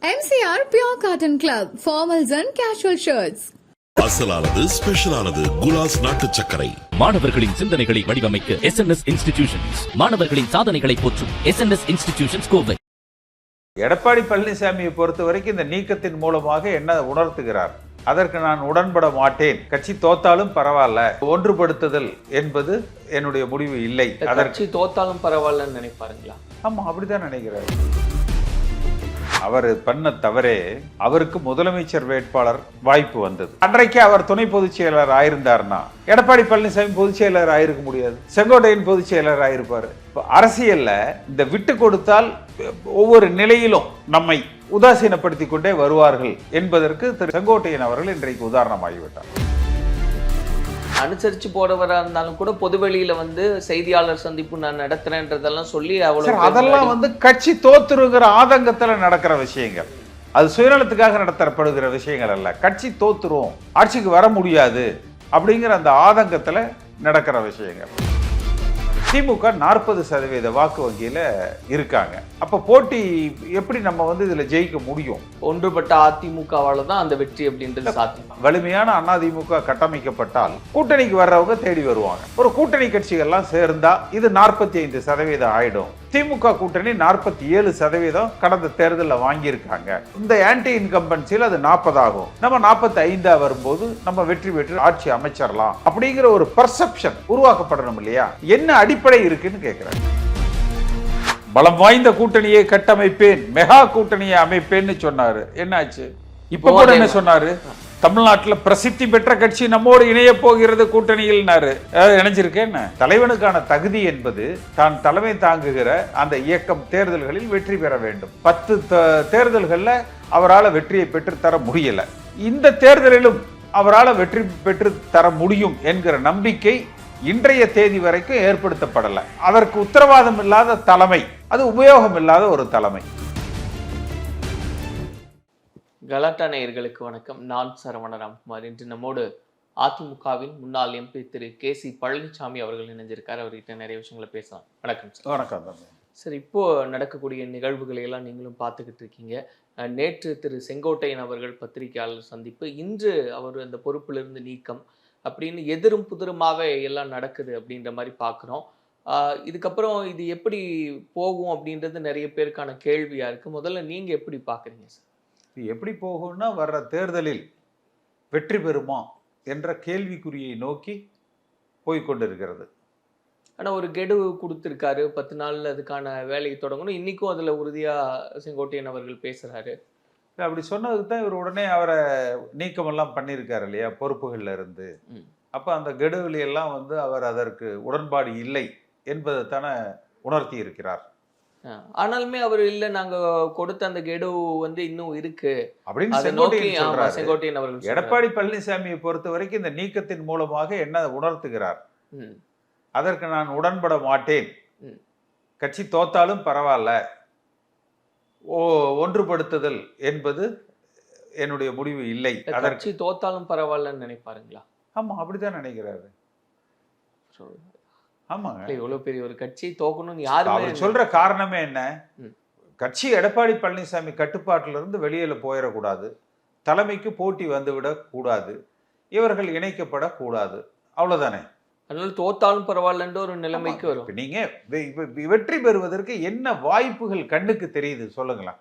MCR Pure Cotton Club, formals and casual shirts. அசலானது ஸ்பெஷலானது குலாஸ் நாட்டு சர்க்கரை. மாணவர்களின் சிந்தனைகளை வடிவமைக்க SNS இன்ஸ்டிடியூஷன்ஸ், மாணவர்களின் சாதனைகளை போற்றும் SNS இன்ஸ்டிடியூஷன்ஸ் கோவை. எடப்பாடி பழனிசாமியை பொறுத்த வரைக்கும் இந்த நீக்கத்தின் மூலமாக என்ன உணர்த்துகிறார்? அதற்கு நான் உடன்பட மாட்டேன். கட்சி தோத்தாலும் பரவாயில்ல, ஒன்றுபடுத்துதல் என்பது என்னுடைய முடிவு இல்லை. கட்சி தோத்தாலும் பரவாயில்லன்னு நினைப்பாருங்களா? ஆமா, அப்படிதான் நினைக்கிறார். அவர் பண்ண தவறே அவருக்கு முதலமைச்சர் வேட்பாளர் வாய்ப்பு வந்தது. அன்றைக்கு அவர் துணை பொதுச் செயலர் ஆயிருந்தார்னா எடப்பாடி பழனிசாமி பொதுச் செயலர் ஆயிருக்க முடியாது, செங்கோட்டையன் பொதுச் செயலர் ஆயிருப்பாரு. அரசியல்ல இந்த விட்டு கொடுத்தால் ஒவ்வொரு நிலையிலும் நம்மை உதாசீனப்படுத்திக் கொண்டே வருவார்கள் என்பதற்கு திரு செங்கோட்டையன் அவர்கள் இன்றைக்கு உதாரணமாகிவிட்டார். அனுசரிச்சு போறவரா இருந்தாலும் கூட பொதுவெளியில செய்தியாளர் சந்திப்பு நான் நடத்துறேன்றதெல்லாம் சொல்லி அதெல்லாம் கட்சி தோத்துருங்கிற ஆதங்கத்துல நடக்கிற விஷயங்கள். அது சுயநலத்துக்காக நடத்தப்படுகிற விஷயங்கள் அல்ல. கட்சி தோத்துரும், ஆட்சிக்கு வர முடியாது அப்படிங்கிற அந்த ஆதங்கத்துல நடக்கிற விஷயங்கள். திமுக 40% வாக்கு வங்கியில இருக்காங்க. அப்ப போட்டி எப்படி நம்ம இதுல ஜெயிக்க முடியும்? ஒன்றுபட்ட அதிமுகவால தான் அந்த வெற்றி அப்படின்றது சாத்தியம். வலிமையான அதிமுக கட்டமைக்கப்பட்டால் கூட்டணிக்கு வர்றவங்க தேடி வருவாங்க. ஒரு கூட்டணி கட்சிகள்லாம் சேர்ந்தா இது 45% ஆயிடும். திமுக கூட்டணி 47% கடந்த தேர்தலில் வாங்கியிருக்காங்க. இந்த ஆன்டி இன்கம்பன்சியில் அது 40 ஆகும். நம்ம 45 வரும்போது நம்ம வெற்றி பெற்று ஆட்சி அமைச்சிடலாம் அப்படிங்கிற ஒரு பர்செப்ஷன் உருவாக்கப்படணும் இல்லையா? என்ன அடிப்படை இருக்குன்னு கேட்கிறேன். பலம் வாய்ந்த கூட்டணியை கட்டமைப்பேன், மெகா கூட்டணியை அமைப்பேன்னு சொன்னாரு. என்னாச்சு? இப்ப கூட என்ன சொன்னாரு? தமிழ்நாட்டில் பிரசித்தி பெற்ற கட்சி நம்மோடு இணைய போகிறது கூட்டணியில் இணைஞ்சிருக்கேன். தலைவனுக்கான தகுதி என்பது தான் தலைமை தாங்குகிற அந்த இயக்கம் தேர்தல்களில் வெற்றி பெற வேண்டும். 10 தேர்தல்களில் அவரால் வெற்றியை பெற்று தர முடியல. இந்த தேர்தலிலும் அவரால் வெற்றி பெற்று தர முடியும் என்கிற நம்பிக்கை இன்றைய தேதி வரைக்கும் ஏற்படுத்தப்படலை. அதற்கு உத்தரவாதம் இல்லாத தலைமை, அது உபயோகம் இல்லாத ஒரு தலைமை. கலாட்டா நேயர்களுக்கு வணக்கம். நான் சரவண ராம்குமார். இன்று நம்மோடு அதிமுகவின் முன்னாள் MP திரு KC பழனிசாமி அவர்கள் இணைஞ்சிருக்காரு. அவர்கிட்ட நிறைய விஷயங்களை பேசலாம். வணக்கம் சார். வணக்கம் சார். இப்போ நடக்கக்கூடிய நிகழ்வுகளை எல்லாம் நீங்களும் பார்த்துக்கிட்டு இருக்கீங்க. நேற்று திரு செங்கோட்டையன் அவர்கள் பத்திரிகையாளர் சந்திப்பு, இன்று அவர் அந்த பொறுப்பிலிருந்து நீக்கம் அப்படின்னு எதிரும் புதிருமாவே எல்லாம் நடக்குது அப்படின்ற மாதிரி பார்க்குறோம். இதுக்கப்புறம் இது எப்படி போகும் அப்படின்றது நிறைய பேருக்கான கேள்வியா இருக்கு. முதல்ல நீங்க எப்படி பார்க்குறீங்க சார்? எப்படி போகும்னா, வர்ற தேர்தலில் வெற்றி பெறுமா என்ற கேள்விக்குறியை நோக்கி போய்கொண்டிருக்கிறது. ஆனால் ஒரு கெடு கொடுத்துருக்காரு, 10 நாளில் அதுக்கான வேலையை தொடங்கணும். இன்னைக்கும் அதில் உறுதியாக செங்கோட்டையன் அவர்கள் பேசுகிறாரு. அப்படி சொன்னதுக்கு தான் இவர் உடனே அவரை நீக்கமெல்லாம் பண்ணியிருக்காரு இல்லையா, பொறுப்புகளில் இருந்து. அப்போ அந்த கெடுவிலையெல்லாம் அவர் அதற்கு உடன்பாடு இல்லை என்பதை தானே உணர்த்தி இருக்கிறார். ஆனாலுமே அவர் இல்ல, நாங்க கொடுத்த அந்த கெடு இன்னும் இருக்கு அப்படின்னு செங்கோட்டையன் அவர்கள். எடப்பாடி பழனிசாமியை பொறுத்த வரைக்கும் இந்த நீக்கத்தின் மூலமாக என்ன உணர்த்துகிறார்? அதற்கு நான் உடன்பட மாட்டேன். கட்சி தோத்தாலும் பரவாயில்ல, ஒன்றுபடுத்துதல் என்பது என்னுடைய முடிவு இல்லை. கட்சி தோத்தாலும் பரவாயில்லன்னு நினைப்பாருங்களா? ஆமா, அப்படித்தான் நினைக்கிறாரு. ஆமாங்க, எவ்வளவு பெரிய ஒரு கட்சி தோக்கணும்னு யாரு சொல்ற காரணமே என்ன? கட்சி எடப்பாடி பழனிசாமி கட்டுப்பாட்டில இருந்து வெளியில போயிடக்கூடாது, தலைமைக்கு போட்டி வந்துவிடக் கூடாது, இவர்கள் இணைக்கப்படக்கூடாது, அவ்வளவுதானே. அதனால தோத்தாலும் பரவாயில்லன்ற ஒரு நிலைமைக்கு வரும். நீங்க வெற்றி பெறுவதற்கு என்ன வாய்ப்புகள் கண்ணுக்கு தெரியுது சொல்லுங்களேன்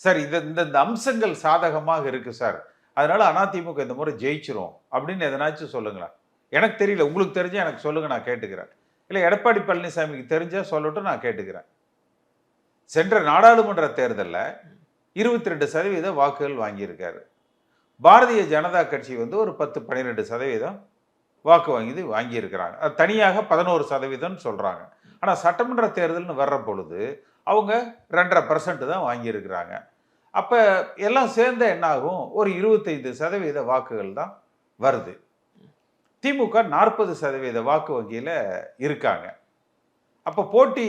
சார். இந்த அம்சங்கள் சாதகமாக இருக்கு சார், அதனால அதிமுக இந்த முறை ஜெயிச்சிரும் அப்படின்னு எதனாச்சும் சொல்லுங்களேன். எனக்கு தெரியல, உங்களுக்கு தெரிஞ்சா எனக்கு சொல்லுங்க, நான் கேட்டுக்கிறேன். இல்லை எடப்பாடி பழனிசாமிக்கு தெரிஞ்சா சொல்லட்டும், நான் கேட்டுக்கிறேன். சென்ற நாடாளுமன்ற தேர்தலில் 22% வாக்குகள் வாங்கியிருக்காரு. பாரதிய ஜனதா கட்சி ஒரு 10-12% வாக்கு வாங்கியிருக்கிறாங்க. அது தனியாக 11% சொல்றாங்க. ஆனால் சட்டமன்ற தேர்தல்னு வர்ற பொழுது அவங்க 2.5% தான் வாங்கியிருக்கிறாங்க. அப்போ எல்லாம் சேர்ந்த என்ன ஆகும்? ஒரு 25% வாக்குகள் தான் வருது. திமுக 40% வாக்கு வங்கியில இருக்காங்க. அப்ப போட்டி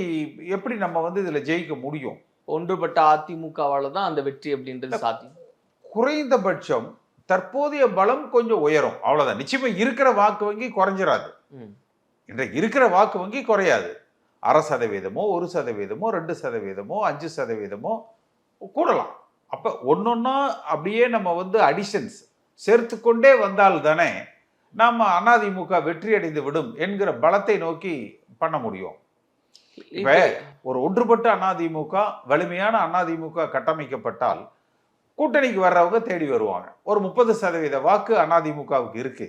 எப்படி நம்ம இதுல ஜெயிக்க முடியும்? ஒன்றுபட்ட அதிமுகவால தான் அந்த வெற்றி அப்படின்றது சாத்தியம். குறைந்தபட்சம் தற்போதைய பலம் கொஞ்சம் உயரும், அவ்வளவுதான். நிச்சயமா இருக்கிற வாக்கு வங்கி குறைஞ்சிராது. இன்றைக்கு இருக்கிற வாக்கு வங்கி குறையாது. 0.5%, 1%, 2%, 5% கூடலாம். அப்போ ஒன்னொன்னா அப்படியே நம்ம வந்து அடிஷன்ஸ் சேர்த்து கொண்டே வந்தால் தானே நாம் அதிமுக வெற்றி அடைந்து விடும் என்கிற பலத்தை நோக்கி பண்ண முடியும். இப்ப ஒரு ஒன்றுபட்ட அதிமுக, வலிமையான அதிமுக கட்டமைக்கப்பட்டால் கூட்டணிக்கு வர்றவங்க தேடி வருவாங்க. ஒரு 30% வாக்கு அதிமுகவுக்கு இருக்கு.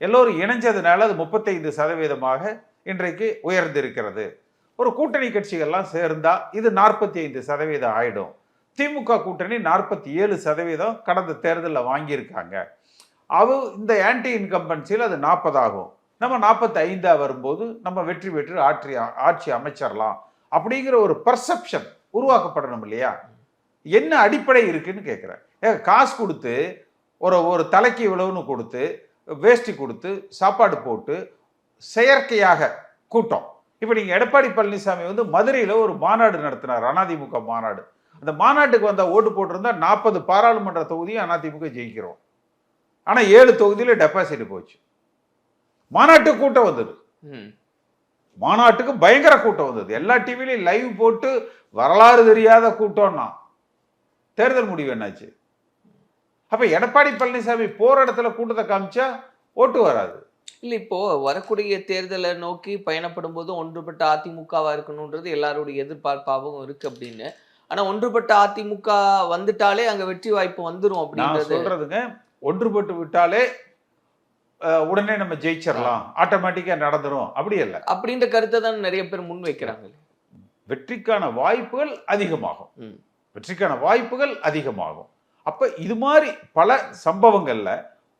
எல்லோரும் இணைஞ்சதுனால அது 35% இன்றைக்கு உயர்ந்திருக்கிறது. ஒரு கூட்டணி கட்சிகள்லாம் சேர்ந்தா இது 45% ஆயிடும். திமுக கூட்டணி 47% கடந்த தேர்தலில் வாங்கியிருக்காங்க. இந்த ஆன்டி இன்கம்பன்சியில் அது 40 ஆகும். நம்ம 45 வரும்போது நம்ம வெற்றி பெற்று ஆட்சி அமைச்சரலாம் அப்படிங்கிற ஒரு பர்செப்ஷன் உருவாக்கப்படணும் இல்லையா? என்ன அடிப்படை இருக்குன்னு கேட்குறேன். காசு கொடுத்து ஒரு தலைக்கு இவ்வளவுன்னு கொடுத்து வேஷ்டி கொடுத்து சாப்பாடு போட்டு செயற்கையாக கூட்டம். இப்போ நீங்கள் எடப்பாடி பழனிசாமி வந்து மதுரையில் ஒரு மாநாடு நடத்தினார், அதிமுக மாநாடு. அந்த மாநாட்டுக்கு வந்தால் ஓட்டு போட்டிருந்தா 40 பாராளுமன்ற தொகுதியும் அதிமுக ஜெயிக்கிறோம். ஆனால் 7 தொகுதியில் டெபாசிட் போச்சு. மாநாட்டுக்கு கூட்டம் வந்தது, மாநாட்டுக்கு பயங்கர கூட்டம் வந்தது. எல்லா டிவிலையும் லைவ் போட்டு வரலாறு தெரியாத கூட்டம்னா தேர்தல் முடிவு என்னாச்சு? அப்ப எடப்பாடி பழனிசாமி போற இடத்துல கூட்டத்தை காமிச்சா ஓட்டு வராது. இல்ல இப்போ வரக்கூடிய தேர்தலை நோக்கி பயணப்படும் போது ஒன்றுபட்ட அதிமுகவா இருக்கணும்ன்றது எல்லாருடைய எதிர்பார்ப்பாகவும் இருக்கு அப்படின்னு. ஆனா ஒன்றுபட்ட அதிமுக வந்துட்டாலே அங்க வெற்றி வாய்ப்பு வந்துரும் அப்படின்னு சொல்றதுங்க. ஒன்றுபட்டு விட்டாலே உடனே நம்ம ஜெயிச்சிடலாம், ஆட்டோமேட்டிக்கா நடந்துரும், அப்படி இல்லை. அப்படின்ற கருத்தை தான் நிறைய பேர் முன் வைக்கிறாங்க. வெற்றிக்கான வாய்ப்புகள் அதிகமாகும், வெற்றிக்கான வாய்ப்புகள் அதிகமாகும். அப்ப இது மாதிரி பல சம்பவங்கள்ல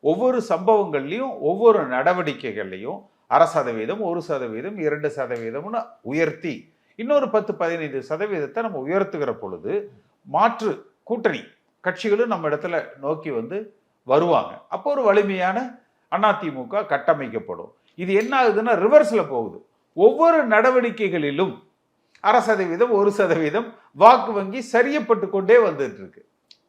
ஒவ்வொரு சம்பவங்கள்லையும் ஒவ்வொரு நடவடிக்கைகள்லையும் 0.5%, 1%, 2% உயர்த்தி இன்னொரு 10-15% நம்ம உயர்த்துகிற பொழுது மாற்று கூட்டணி கட்சிகளும் நம்ம இடத்துல நோக்கி வந்து வருவாங்க. அப்போ ஒரு வலிமையான அதிமுக கட்டமைக்கப்படும். இது என்ன ஆகுதுன்னா ரிவர்ஸ்ல போகுது. ஒவ்வொரு நடவடிக்கைகளிலும் 0.5%, 1% வாக்கு வங்கி சரியப்பட்டு கொண்டே வந்துட்டு இருக்கு.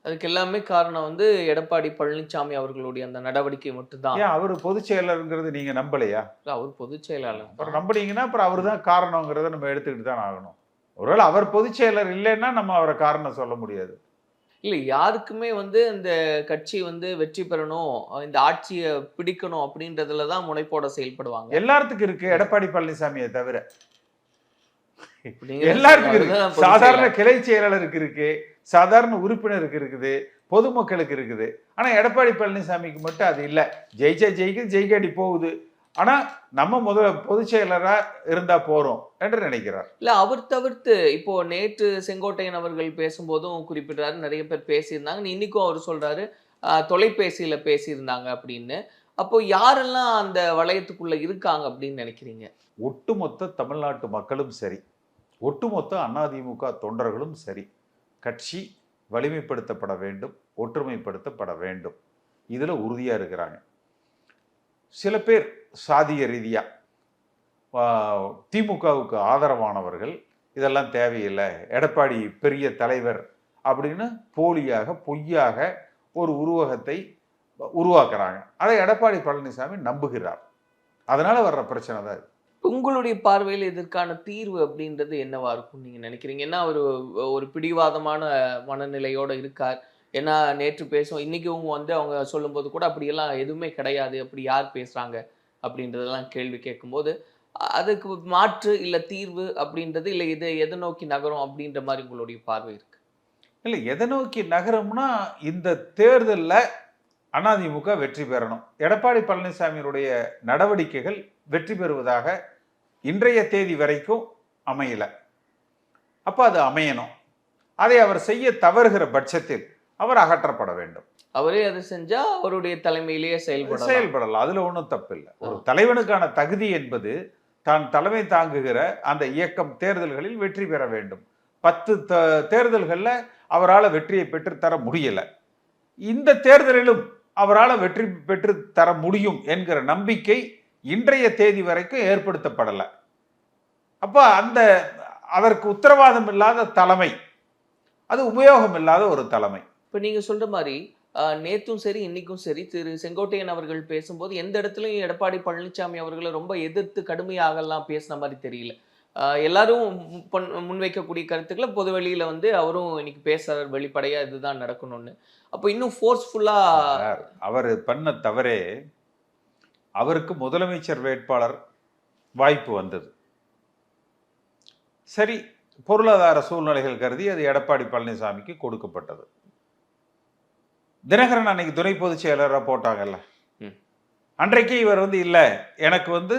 அதுக்கு எல்லாமே காரணம் வந்து எடப்பாடி பழனிசாமி அவர்களுடைய அந்த நடவடிக்கை மட்டும்தான். ஏன் அவர் பொதுச் செயலருங்கிறது நீங்க நம்பலையா? அவர் பொதுச் செயலாளர். அப்புறம் நம்புனீங்கன்னா அப்புறம் அவர் தான் காரணங்கிறத நம்ம எடுத்துக்கிட்டு தான் ஆகணும். ஒருவேளை அவர் பொதுச் செயலர் இல்லைன்னா நம்ம அவரை காரணம் சொல்ல முடியாது. இல்லை, யாருக்குமே வந்து இந்த கட்சி வந்து வெற்றி பெறணும், இந்த ஆட்சியை பிடிக்கணும் அப்படின்றதுல தான் முனைப்போட செயல்படுவாங்க. எல்லாத்துக்கும் இருக்கு, எடப்பாடி பழனிசாமியை தவிர எல்லாருக்கும் இருக்கு. சாதாரண கிளை செயலாளருக்கு இருக்கு, சாதாரண உறுப்பினருக்கு இருக்குது, பொதுமக்களுக்கு இருக்குது. ஆனா எடப்பாடி பழனிசாமிக்கு மட்டும் அது இல்லை. ஜெயிச்சா ஜெயிக்குது, ஜெயிக்காடி போகுது. ஆனா நம்ம முதல்ல பொதுச் செயலரா இருந்தா போறோம் என்று நினைக்கிறார். இல்ல, அவர் தவிர்த்து இப்போ நேற்று செங்கோட்டையன் அவர்கள் பேசும்போதும் குறிப்பிட்டாரு, நிறைய பேர் பேசியிருந்தாங்க. இன்னைக்கும் அவர் சொல்றாரு தொலைபேசியில பேசியிருந்தாங்க அப்படின்னு. அப்போ யாரெல்லாம் அந்த வளையத்துக்குள்ள இருக்காங்க அப்படின்னு நினைக்கிறீங்க? ஒட்டுமொத்த தமிழ்நாட்டு மக்களும் சரி, ஒட்டுமொத்த அதிமுக தொண்டர்களும் சரி, கட்சி வலிமைப்படுத்தப்பட வேண்டும், ஒற்றுமைப்படுத்தப்பட வேண்டும், இதுல உறுதியா இருக்கிறாங்க. சில பேர் சாதிய ரீதியா திமுகவுக்கு ஆதரவானவர்கள் இதெல்லாம் தேவையில்லை, எடப்பாடி பெரிய தலைவர் அப்படின்னு போலியாக பொய்யாக ஒரு உருவகத்தை உருவாக்குறாங்க. அதை எடப்பாடி பழனிசாமி நம்புகிறார். அதனால வர்ற பிரச்சனை தான். உங்களுடைய பார்வையில் இதற்கான தீர்வு அப்படின்றது என்னவா இருக்கும் நீங்க நினைக்கிறீங்க? ஏன்னா ஒரு பிடிவாதமான மனநிலையோட இருக்கார். ஏன்னா நேற்று பேசும், இன்னைக்கும் வந்து அவங்க சொல்லும்போது கூட அப்படியெல்லாம் எதுவுமே கிடையாது, அப்படி யார் பேசுறாங்க அப்படின்றதெல்லாம் கேள்வி கேட்கும்போது அதுக்கு மாற்று இல்லை தீர்வு அப்படின்றது இல்லை, இதை எதை நோக்கி நகரும் அப்படின்ற மாதிரி உங்களுடைய பார்வை இருக்கு? இல்லை, எதை நோக்கி நகரம்னா இந்த தேர்தலில் அதிமுக வெற்றி பெறணும். எடப்பாடி பழனிசாமியினுடைய நடவடிக்கைகள் வெற்றி பெறுவதாக இன்றைய தேதி வரைக்கும் அமையல. அப்போ அது அமையணும். அதை அவர் செய்ய தவறுகிற பட்சத்தில் அவர் அகற்றப்பட வேண்டும். அவரே அதை செஞ்சா அவருடைய தலைமையிலேயே செயல்படலாம். அதுல ஒன்றும் தப்பு இல்லை. ஒரு தலைவனுக்கான தகுதி என்பது தான் தலைமை தாங்குகிற அந்த இயக்கம் தேர்தல்களில் வெற்றி பெற வேண்டும். 10 தேர்தல்களில் அவரால் வெற்றியை பெற்று தர முடியல. இந்த தேர்தலிலும் அவரால் வெற்றி பெற்று தர முடியும் என்கிற நம்பிக்கை இன்றைய தேதி வரைக்கும் ஏற்படுத்தப்படலை. அப்போ அதற்கு உத்தரவாதம் இல்லாத தலைமை, அது உபயோகம் இல்லாத ஒரு தலைமை. இப்போ நீங்க சொல்ற மாதிரி நேற்றும் சரி இன்னைக்கும் சரி திரு செங்கோட்டையன் அவர்கள் பேசும்போது எந்த இடத்துலையும் எடப்பாடி பழனிசாமி அவர்களை ரொம்ப எதிர்த்து கடுமையாகலாம் பேசின மாதிரி தெரியல. எல்லாரும் முன்வைக்கக்கூடிய கருத்துக்களை பொது வெளியில வந்து அவரும் இன்னைக்கு பேசுறாரு வெளிப்படையா இதுதான் நடக்கணும்னு. அப்போ இன்னும் ஃபோர்ஸ்ஃபுல்லா அவர் பண்ண தவறே அவருக்கு முதலமைச்சர் வேட்பாளர் வாய்ப்பு வந்தது. சரி, பொருளாதார சூழ்நிலைகள் கருதி அது எடப்பாடி பழனிசாமிக்கு கொடுக்கப்பட்டது. தினகரன் அன்னைக்கு துணை பொதுச் செயலராக போட்டாங்கல்ல, அன்றைக்கு இவர் வந்து இல்லை எனக்கு வந்து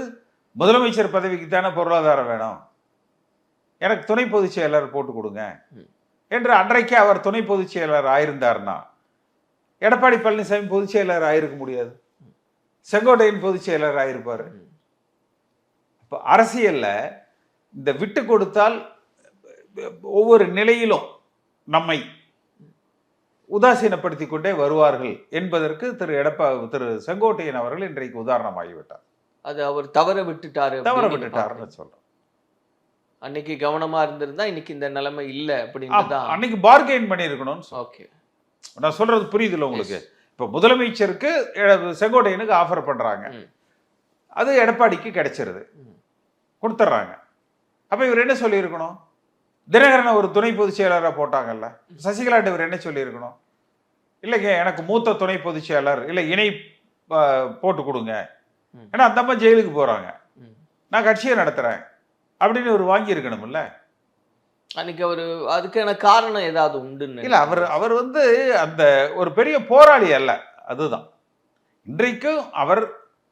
முதலமைச்சர் பதவிக்கு தானே பொருளாதாரம் வேணும், எனக்கு துணை பொதுச் செயலர் போட்டு கொடுங்க என்று அன்றைக்கே அவர் துணை பொதுச் செயலர் ஆயிருந்தார்னா எடப்பாடி பழனிசாமி பொதுச் செயலர் ஆயிருக்க முடியாது, செங்கோட்டையின் பொதுச் செயலர் ஆயிருப்பாரு. இப்போ அரசியல்ல இந்த விட்டு கொடுத்தால் ஒவ்வொரு நிலையிலும் நம்மை உதாசீனப்படுத்தி கொண்டே வருவார்கள் என்பதற்கு திரு செங்கோட்டையன் அவர்கள் இன்றைக்கு உதாரணமாகிவிட்டார். அது அவர் தவற விட்டுட்டாருன்னு சொல்றோம். அன்னைக்கு கவனமா இருந்திருந்தா இன்னைக்கு இந்த நிலைமை இல்லை அப்படின்னு அன்னைக்கு பார்கெயின் பண்ணியிருக்கணும். ஓகே, நான் சொல்றது புரியுதுல்ல உங்களுக்கு? இப்ப முதலமைச்சருக்கு செங்கோட்டையனுக்கு ஆஃபர் பண்றாங்க, அது எடப்பாடிக்கு கிடைச்சிருது, கொடுத்துட்றாங்க. அப்ப இவர் என்ன சொல்லியிருக்கணும்? தினகரனை ஒரு துணை பொதுச் செயலராக போட்டாங்கல்ல, சசிகலாட்ட இவர் என்ன சொல்லியிருக்கணும்? இல்லைங்க எனக்கு மூத்த துணை பொதுச் செயலர் இல்லை இணை போட்டு கொடுங்க, ஏன்னா அந்த அம்மா ஜெயிலுக்கு போறாங்க, நான் கட்சியை நடத்துறேன் அப்படின்னு இவர் வாங்கி இருக்கணும்ல. அன்னைக்கு அவரு அதுக்கான காரணம் ஏதாவது உண்டுன்னு இல்ல, அவர் வந்து அந்த ஒரு பெரிய போராளி அல்ல, அதுதான். இன்றைக்கும் அவர்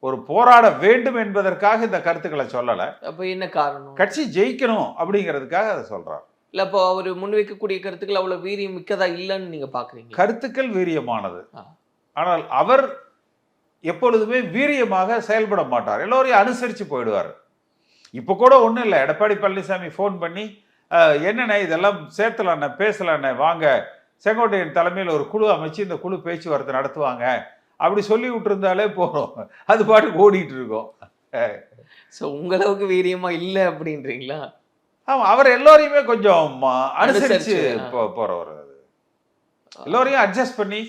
ஒரு போராட வேண்டும் என்பதற்காக இந்த கருத்துக்களை சொல்லல. அப்ப என்ன காரணம்? கட்சி ஜெயிக்கணும் அப்படிங்கிறதுக்காக அதை சொல்றார். இல்ல, அப்போ அவர் முன்வைக்கக்கூடிய கருத்துக்கள் அவ்வளவு வீரியம் மிக்கதா இல்லைன்னு நீங்க பாக்குறீங்க? கருத்துக்கள் வீரியமானது, ஆனால் அவர் எப்பொழுதுமே வீரியமாக செயல்பட மாட்டார், எல்லோரையும் அனுசரிச்சு போயிடுவார். இப்ப கூட ஒண்ணும் இல்லை, எடப்பாடி பழனிசாமி போன் பண்ணி என்னண்ணே இதெல்லாம் சேர்த்தலாண்ணே பேசலாண்ணே வாங்க, செங்கோட்டையன் தலைமையில் ஒரு குழு அமைச்சு இந்த குழு பேச்சுவார்த்தை நடத்துவாங்க அப்படி சொல்லி விட்டுருந்தாலே போறோம், அது பாட்டுக்கு ஓடிட்டு இருக்கோம். உங்களவுக்கு வீரியமா இல்லை அப்படின்றீங்களா? ஆமா, அவர் எல்லோரையுமே கொஞ்சம் அனுசரிச்சு போறவர், எல்லோரையும் அட்ஜஸ்ட் பண்ணி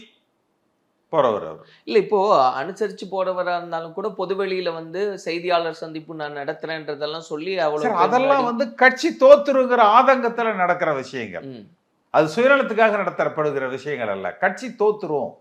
போறவர் அவர். இல்ல, இப்போ அனுசரிச்சு போறவரா இருந்தாலும் கூட பொதுவெளியில வந்து செய்தியாளர் சந்திப்பு நான் நடத்துறேன்றதெல்லாம் சொல்லி அதெல்லாம் வந்து கட்சி தோத்துருங்கிற ஆதங்கத்துல நடக்கிற விஷயங்கள், அது சுயநலத்துக்காக நடத்தப்படுகிற விஷயங்கள் அல்ல. கட்சி தோத்துரும்,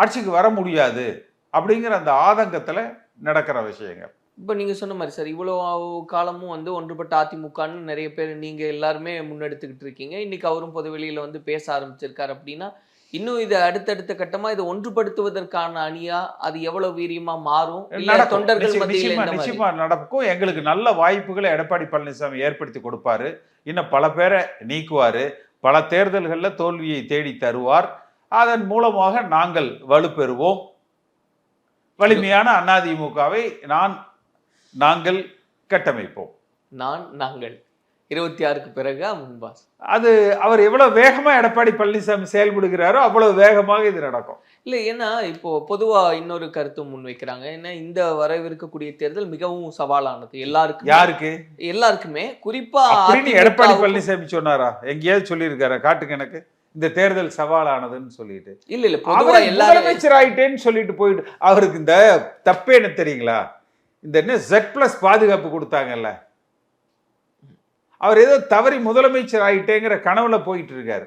ஆட்சிக்கு வர முடியாது அப்படிங்கிற அந்த ஆதங்கத்துல நடக்கிற விஷயங்கள். இப்ப நீங்க சொன்ன மாதிரி சார், இவ்வளவு காலமும் வந்து ஒன்றுபட்ட அதிமுகன்னு நிறைய பேர் நீங்க எல்லாருமே முன்னெடுத்துக்கிட்டு இருக்கீங்க. இன்னைக்கு அவரும் பொதுவெளியில வந்து பேச ஆரம்பிச்சிருக்காரு அப்படின்னா, இன்னும் இது அடுத்தடுத்த கட்டமா இதை ஒன்றுபடுத்துவதற்கான அணியா அது எவ்வளவு வீரியமா மாறும்? தொண்டர்கள் நிச்சயமா நடக்கும். எங்களுக்கு நல்ல வாய்ப்புகளை எடப்பாடி பழனிசாமி ஏற்படுத்தி கொடுப்பாரு, இன்னும் பல பேரை நீக்குவாரு, பல தேர்தல்களில் தோல்வியை தேடி தருவார். அதன் மூலமாக நாங்கள் வலுப்பெறுவோம். வலிமையான அதிமுகவை நாங்கள் கட்டமைப்போம். நாங்கள் 26க்கு பிறகு முன்பாஸ் அது அவர் எவ்வளவு வேகமா எடப்பாடி பழனிசாமி செயல்படுகிறாரோ அவ்வளவு வேகமாக இது நடக்கும். இல்ல, ஏன்னா இப்போ பொதுவா இன்னொரு கருத்து முன்வைக்கிறாங்க. ஏன்னா இந்த வரவிருக்கக்கூடிய தேர்தல் மிகவும் சவாலானது எல்லாருக்கும். யாருக்கு? எல்லாருக்குமே. குறிப்பா எடப்பாடி பழனிசாமி சொன்னாரா? எங்கேயாவது சொல்லியிருக்காரா? காட்டுக்கு எனக்கு இந்த தேர்தல் சவாலானதுன்னு சொல்லிட்டு. இல்ல பொதுவா எல்லாரும் முதலமைச்சர் ஆயிட்டேன்னு சொல்லிட்டு போயிட்டு அவருக்கு இந்த தப்பே என்ன தெரியுங்களா? இந்த என்ன Z+ பாதுகாப்பு கொடுத்தாங்கல்ல, அவர் ஏதோ தவறி முதலமைச்சர் ஆகிட்டேங்கிற கனவுல போயிட்டு இருக்காரு.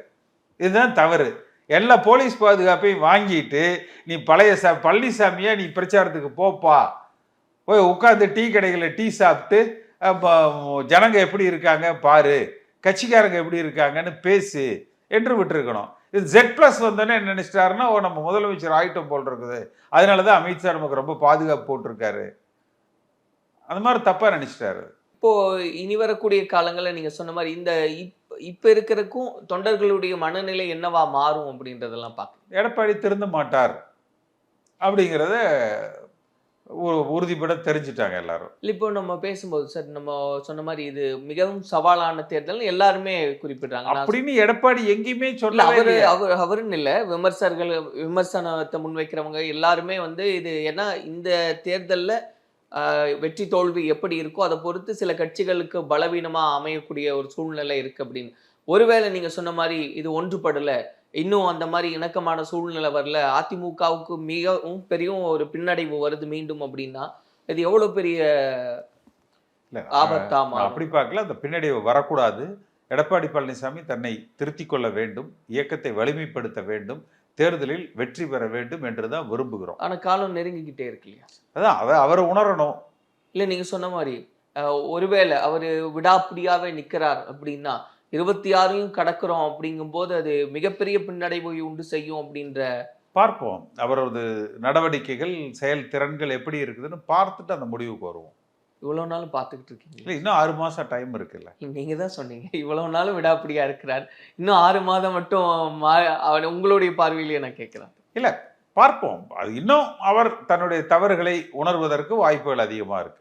இதுதான் தவறு. எல்லா போலீஸ் பாதுகாப்பையும் வாங்கிட்டு நீ பழைய பழனிசாமியா நீ பிரச்சாரத்துக்கு போப்பா, போய் உட்காந்து டீ கடைகளில் டீ சாப்பிட்டு ஜனங்க எப்படி இருக்காங்க பாரு, கட்சிக்காரங்க எப்படி இருக்காங்கன்னு பேசு என்று விட்டுருக்கணும். இது Z+ வந்தோன்னே என்ன நினைச்சிட்டாருன்னா, நம்ம முதலமைச்சர் ஆகிட்டோம் போல் இருக்குது, அதனாலதான் அமித்ஷா நமக்கு ரொம்ப பாதுகாப்பு போட்டிருக்காரு, அந்த மாதிரி தப்பா நினைச்சிட்டாரு. இப்போ இனி வரக்கூடிய காலங்களில் நீங்க சொன்ன மாதிரி இந்த இப்ப இருக்கிறக்கும் தொண்டர்களுடைய மனநிலை என்னவா மாறும் அப்படின்றதெல்லாம் பார்க்க எடப்பாடி திருந்த மாட்டார் அப்படிங்கிறத உறுதிப்பட தெரிஞ்சுட்டாங்க எல்லாரும். இப்போ நம்ம பேசும்போது சார், நம்ம சொன்ன மாதிரி இது மிகவும் சவாலான தேர்தல் எல்லாருமே குறிப்பிடுறாங்க அப்படின்னு. எடப்பாடி எங்கேயுமே சொல்ல அவருன்னு இல்லை, விமர்சனத்தை முன்வைக்கிறவங்க எல்லாருமே வந்து இது ஏன்னா இந்த தேர்தலில் வெற்றி தோல்வி எப்படி இருக்கோ அதை பொறுத்து சில கட்சிகளுக்கு பலவீனமா அமையக்கூடிய ஒரு சூழ்நிலை இருக்கு அப்படின்னு. ஒருவேளை நீங்க சொன்ன மாதிரி இது ஒன்றுபடல, இன்னும் அந்த மாதிரி இணக்கமான சூழ்நிலை வரல, அதிமுகவுக்கு மிகவும் பெரிய ஒரு பின்னடைவு வருது மீண்டும் அப்படின்னா, இது எவ்வளவு பெரிய இல்ல, ஆபத்தா நான் மாறும். அப்படி பார்க்கல. அந்த பின்னடைவு வரக்கூடாது. எடப்பாடி பழனிசாமி தன்னை திருத்திக் கொள்ள வேண்டும், இயக்கத்தை வலிமைப்படுத்த வேண்டும், தேர்தலில் வெற்றி பெற வேண்டும் என்றுதான் விரும்புகிறோம். ஆனா காலம் நெருங்கிக்கிட்டே இருக்கு இல்லையா? அதான் அதை அவர் உணரணும். இல்ல நீங்க சொன்ன மாதிரி ஒருவேளை அவரு விடாப்பிடியாவே நிக்கிறார் அப்படின்னா 26 கடக்கிறோம் அப்படிங்கும்போது அது மிகப்பெரிய பின்னடைவை உண்டு செய்யும் அப்படின்ற பார்ப்போம். அவரது நடவடிக்கைகள், செயல் திறன்கள் எப்படி இருக்குதுன்னு பார்த்துட்டு அந்த முடிவுக்கு வருவோம். இவ்வளவு நாளும் பார்த்துக்கிட்டு இருக்கீங்க. இல்லை, இன்னும் 6 மாசம் டைம் இருக்குல்ல. நீங்க தான் சொன்னீங்க இவ்வளவு நாளும் விடாப்பிடியா இருக்கிறார், இன்னும் 6 மாதம் மட்டும் உங்களுடைய பார்வையிலேயே நான் கேட்கிறேன். இல்ல, பார்ப்போம். அது இன்னும் அவர் தன்னுடைய தவறுகளை உணர்வதற்கு வாய்ப்புகள் அதிகமா இருக்கு.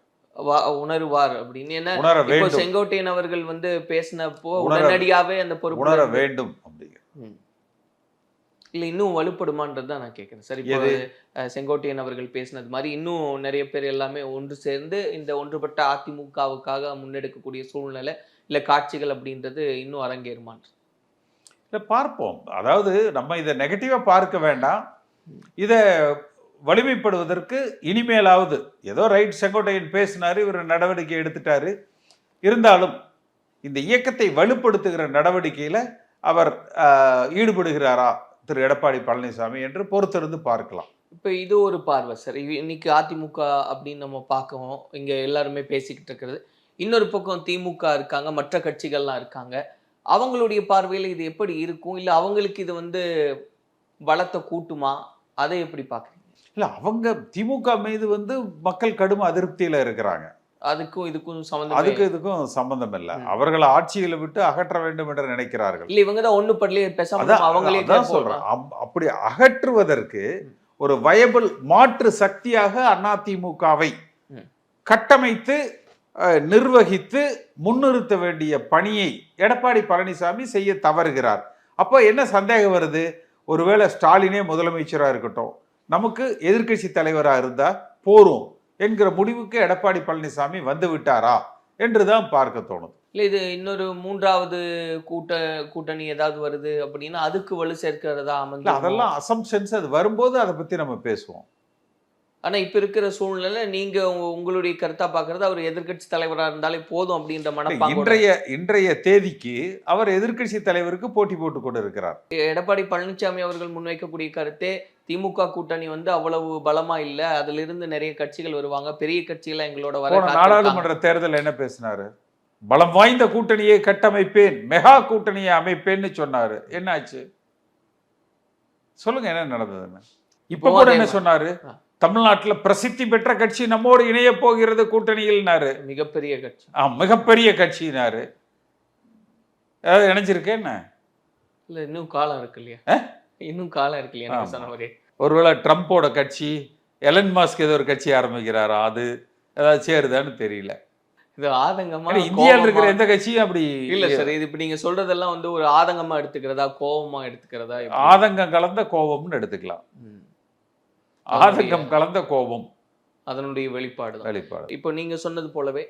உணருவார் அப்படின்னு. என்ன உணர இப்போ வேண்டும். செங்கோட்டையன் அவர்கள் பேசினப்போ உடனடியாவே அந்த பொறுப்பு உணர வேண்டும் அப்படிங்கிற. இல்ல இன்னும் வலுப்படுமான்றது தான் நான் கேட்கிறேன். சரி, இப்போ செங்கோட்டையன் அவர்கள் பேசினது மாதிரி இன்னும் நிறைய பேர் எல்லாமே ஒன்று சேர்ந்து இந்த ஒன்றுபட்ட அதிமுகவுக்காக முன்னெடுக்கக்கூடிய சூழ்நிலை இல்ல காட்சிகள் அப்படின்றது இன்னும் அரங்கேறுமான்? இல்ல, பார்ப்போம். அதாவது நம்ம இதை நெகட்டிவா பார்க்க வேண்டாம். இதை வலிமைப்படுவதற்கு இனிமேலாவது ஏதோ ரைட், செங்கோட்டையன் பேசினாரு, இவர் நடவடிக்கை எடுத்துட்டாரு. இருந்தாலும் இந்த இயக்கத்தை வலுப்படுத்துகிற நடவடிக்கையில அவர் ஈடுபடுகிறாரா திரு எடப்பாடி பழனிசாமி என்று பொறுத்திருந்து பார்க்கலாம். இப்ப இது ஒரு பார்வை சார். இன்னைக்கு அதிமுக அப்படின்னு நம்ம பார்க்கவும் இங்க எல்லாருமே பேசிக்கிட்டு இருக்கிறது. இன்னொரு பக்கம் திமுக இருக்காங்க, மற்ற கட்சிகள்லாம் இருக்காங்க. அவங்களுடைய பார்வையில இது எப்படி இருக்கும், இல்ல அவங்களுக்கு இது பலத்தை கூட்டுமா, அதை எப்படி பாக்குறீங்க? இல்ல, அவங்க திமுக மீது மக்கள் கடும் அதிருப்தியில இருக்கிறாங்க. அதுக்கும் இதுக்கும் இதுக்கும் சம்பந்தம் இல்ல. அவர்கள் ஆட்சியில விட்டு அகற்ற வேண்டும் என்று நினைக்கிறார்கள். இல்ல, இவங்க தான் ஒண்ணு படலையே பேசாம அவங்களே தான் சொல்றேன். அப்படி அகற்றுவதற்கு ஒரு வயபிள் மாற்று சக்தியாக அதிமுகவை கட்டமைத்து நிர்வகித்து முன்னிறுத்த வேண்டிய பணியை எடப்பாடி பழனிசாமி செய்ய தவறுகிறார். அப்போ என்ன சந்தேகம் வருது? ஒருவேளை ஸ்டாலினே முதலமைச்சராக இருக்கட்டும், நமக்கு எதிர்க்கட்சி தலைவராக இருந்தா போரும் என்கிற முடிவுக்கு எடப்பாடி பழனிசாமி வந்து விட்டாரா என்றுதான் பார்க்க தோணுது. இல்ல, இது இன்னொரு 3வது கூட்டணி ஏதாவது வருது அப்படின்னா அதுக்கு வலு சேர்க்கிறதா அமைஞ்சு? அதெல்லாம் அசம்ப்ஷன்ஸ். அது வரும்போது அதை பத்தி நம்ம பேசுவோம். ஆனா இப்ப இருக்கிற சூழ்நிலை நீங்க உங்களுடைய கருத்தா பாக்குறது அவர் எதிர்க்கட்சி தலைவரா இருந்தாலே போதும் அப்படின்ற மனப்பான்மை. இன்றைய தேதிக்கு அவர் எதிர்க்கட்சி தலைவருக்கு போட்டி போட்டு கொண்டு இருக்கிறார். எடப்பாடி பழனிசாமி அவர்கள் முன்வைக்கக்கூடிய கருத்தே திமுக கூட்டணி அவ்வளவு பலமா இல்ல, அதுல இருந்து நிறைய கட்சிகள் வருவாங்க, பெரிய கட்சிகள் எங்களோட வர. நாடாளுமன்ற தேர்தல் என்ன பேசினாரு? பலம் வாய்ந்த கூட்டணியை கட்டமைப்பேன், மெகா கூட்டணியை அமைப்பேன்னு சொன்னாரு. என்னாச்சு சொல்லுங்க, என்ன நடந்ததுன்னு? இப்ப கூட என்ன சொன்னாரு? தமிழ்நாட்டுல பிரசித்தி பெற்ற கட்சி நம்மோடு இணைய போகிறது கூட்டணியில்னாரு. மிகப்பெரிய கட்சி. மிகப்பெரிய கட்சினாரு. ஏதாவது இணைஞ்சிருக்கேன் என்ன? இல்ல, இன்னும் காலம் இருக்கு இல்லையா? இன்னும் காலம் இருக்கு இல்லையா? சொன்ன மாதிரி ஒருவேளை ட்ரம்போட கட்சி, எலன் மாஸ்க் ஏதோ ஒரு கட்சி ஆரம்பிக்கிறாரா, அது ஏதாவது சேருதான்னு தெரியல. இது ஆதங்கமா இந்தியாவில் இருக்கிற எந்த கட்சியும் அப்படி இல்ல சார். இது இப்ப நீங்க சொல்றதெல்லாம் ஒரு ஆதங்கமா எடுத்துக்கிறதா, கோபமா எடுத்துக்கிறதா? ஆதங்கம் கலந்த கோபம்னு எடுத்துக்கலாம். ஆதங்கம் கலந்த கோபம் அதனுடைய வெளிப்பாடு. இப்போ நீங்க சொன்னது போலவே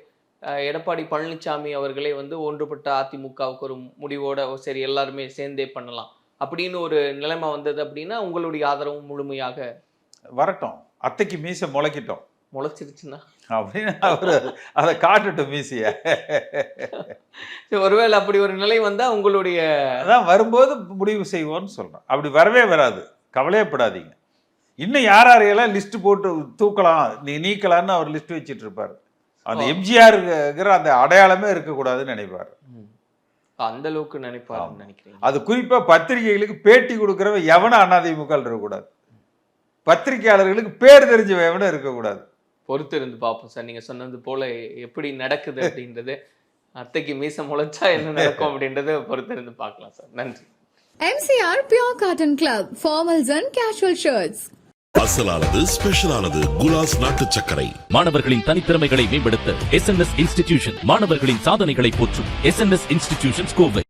எடப்பாடி பழனிசாமி அவர்களே ஒன்றுபட்ட அதிமுகவுக்கு ஒரு முடிவோட சரி எல்லாருமே சேர்ந்தே பண்ணலாம் அப்படின்னு ஒரு நிலைமை வந்தது அப்படின்னா உங்களுடைய ஆதரவும் முழுமையாக வரட்டும். அத்தைக்கு மீசை முளைக்கிட்டோம், முளைச்சிருச்சுன்னா அப்படின்னு அவரு அதை காட்டுட்டும் மீசைய. ஒருவேளை அப்படி ஒரு நிலை வந்தா உங்களுடைய அதான் வரும்போது முடிவு செய்வோம்னு சொல்றேன். அப்படி வரவே வராது, கவலையப்படாதீங்க. இன்னும் யாரையெல்லாம் லிஸ்ட் போட்டு தூக்கலாம், நீக்கலான்னு அவர் லிஸ்ட் வச்சுட்டு இருப்பாரு. அந்த எம்ஜிஆர் அந்த அடையாளமே இருக்கக்கூடாதுன்னு நினைப்பாரு. அந்த அளவுக்கு நினைப்பாரு நினைக்கிறேன். அது குறிப்பா பத்திரிகைகளுக்கு பேட்டி கொடுக்கறவன் எவனும் அதிமுக இருக்கக்கூடாது, பத்திரிகையாளர்களுக்கு பேர் தெரிஞ்சவன் எவனும் இருக்கக்கூடாது. பொறுத்து இருந்து பார்ப்போம் சார். நீங்க சொன்னது போல எப்படி நடக்குது அப்படின்றது, அத்தைக்கு மீசை முளைச்சா என்ன நடக்கும் அப்படின்றது பொறுத்து இருந்து பார்க்கலாம் சார். நன்றி. MCR Pure Cotton Club, formals and casual shirts. அசலானது ஸ்பெஷலானது குலாஸ் நாட்டு சர்க்கரை. மாணவர்களின் தனித்திறமைகளை மேம்படுத்த SNS இன்ஸ்டிடியூஷன் மாணவர்களின் சாதனைகளை போற்றும் SNS இன்ஸ்டிடியூஷன்ஸ் கோவை.